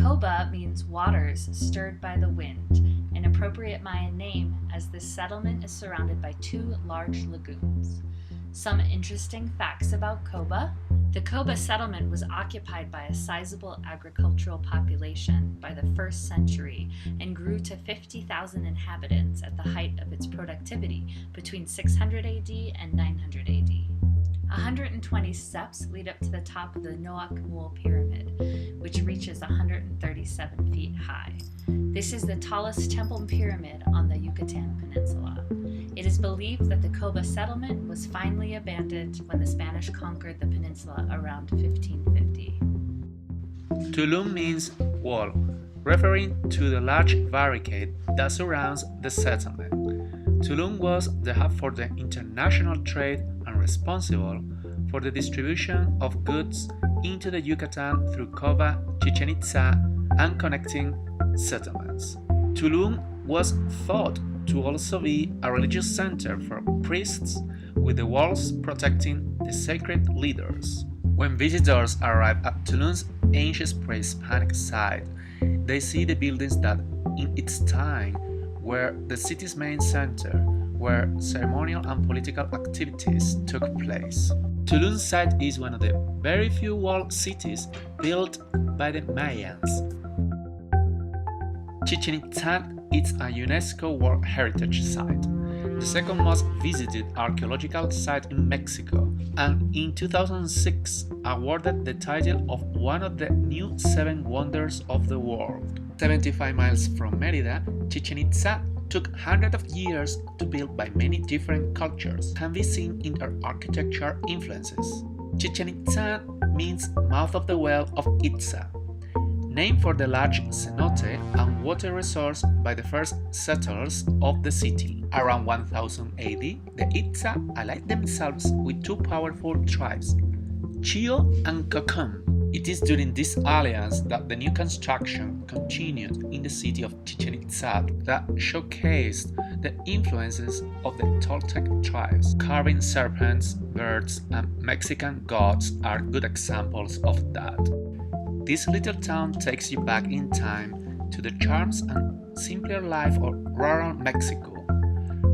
Coba means waters stirred by the wind, an appropriate Mayan name as this settlement is surrounded by two large lagoons. Some interesting facts about Coba. The Coba settlement was occupied by a sizable agricultural population by the 1st century and grew to 50,000 inhabitants at the height of its productivity between 600 AD and 900 AD. 120 steps lead up to the top of the Uxmal pyramid, which reaches 137 feet high. This is the tallest temple pyramid on the Yucatan Peninsula. It is believed that the Coba settlement was finally abandoned when the Spanish conquered the peninsula around 1550. Tulum means wall, referring to the large barricade that surrounds the settlement. Tulum was the hub for the international trade and responsible for the distribution of goods into the Yucatan through Coba, Chichén Itzá, and connecting settlements. Tulum was thought to also be a religious center for priests, with the walls protecting the sacred leaders. When visitors arrive at Tulum's ancient pre-Hispanic site, they see the buildings that, in its time, were the city's main center, where ceremonial and political activities took place. Tulum's site is one of the very few walled cities built by the Mayans. Chichén Itzá is a UNESCO World Heritage Site, the second most visited archaeological site in Mexico, and in 2006 awarded the title of one of the new 7 wonders of the world. 75 miles from Mérida, Chichén Itzá took hundreds of years to build by many different cultures, can be seen in their architecture influences. Chichén Itzá means mouth of the well of Itzá, named for the large cenote and water resource by the first settlers of the city. Around 1000 AD, the Itzá allied themselves with 2 powerful tribes, Chio and Cocom. It is during this alliance that the new construction continued in the city of Chichén Itzá that showcased the influences of the Toltec tribes. Carving serpents, birds, and Mexican gods are good examples of that. This little town takes you back in time to the charms and simpler life of rural Mexico.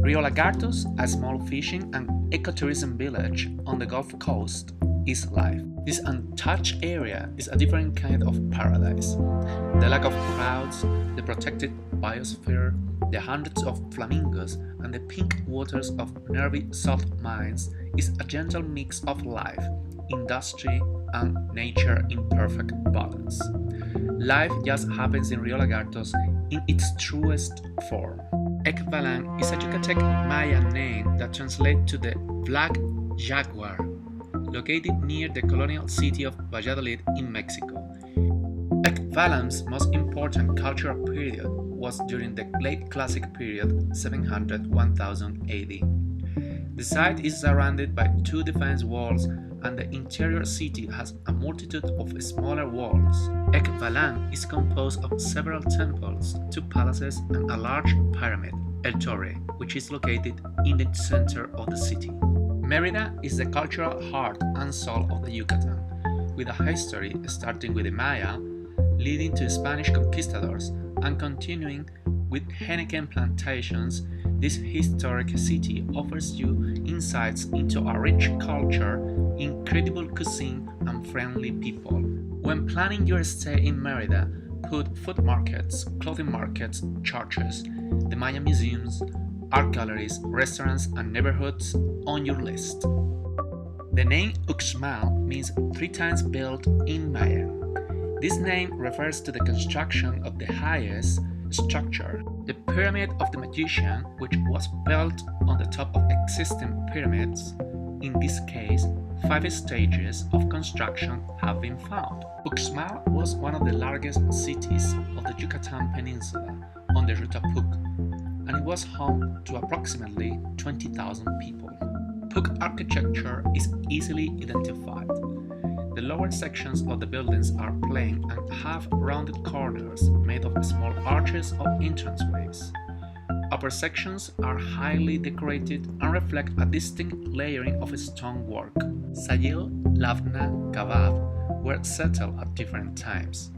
Río Lagarto, a small fishing and ecotourism village on the Gulf Coast, is life. This untouched area is a different kind of paradise. The lack of crowds, the protected biosphere, the hundreds of flamingos, and the pink waters of nearby salt mines is a gentle mix of life, industry, and nature in perfect balance. Life just happens in Río Lagarto in its truest form. Ek Balam is a Yucatec Mayan name that translates to the Black Jaguar, located near the colonial city of Valladolid in Mexico. Ek Balam's most important cultural period was during the late Classic period 700–1000 AD. The site is surrounded by 2 defense walls, and the interior city has a multitude of smaller walls. Ek Balam is composed of several temples, 2 palaces, and a large pyramid, El Torre, which is located in the center of the city. Mérida is the cultural heart and soul of the Yucatan, with a history starting with the Maya, leading to Spanish conquistadors, and continuing with Heineken plantations. This historic city offers you insights into a rich culture, incredible cuisine, and friendly people. When planning your stay in Mérida, put food markets, clothing markets, churches, the Maya museums, art galleries, restaurants, and neighborhoods on your list. The name Uxmal means 3 times built in Mayan. This name refers to the construction of the highest structure, the Pyramid of the Magician, which was built on the top of existing pyramids. In this case, 5 stages of construction have been found. Uxmal was one of the largest cities of the Yucatan Peninsula on the Ruta Puuc, and it was home to approximately 20,000 people. Puuc architecture is easily identified. The lower sections of the buildings are plain and have rounded corners made of small arches or entranceways. Upper sections are highly decorated and reflect a distinct layering of stonework. Sayil, Lavna, Kabab were settled at different times.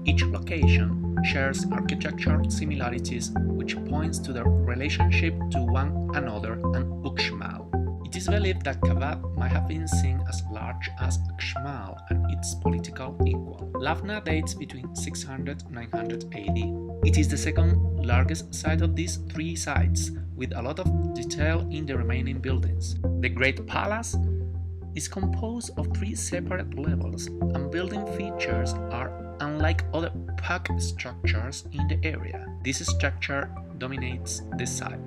Each location shares architectural similarities which points to their relationship to one another and Uxmal. It is believed that Coba might have been seen as large as Uxmal and its political equal. Lavna dates between 600 and 900 AD. It is the second largest site of these three sites, with a lot of detail in the remaining buildings. The Great Palace is composed of three separate levels, and building features are unlike other Puuc structures in the area. This structure dominates the site.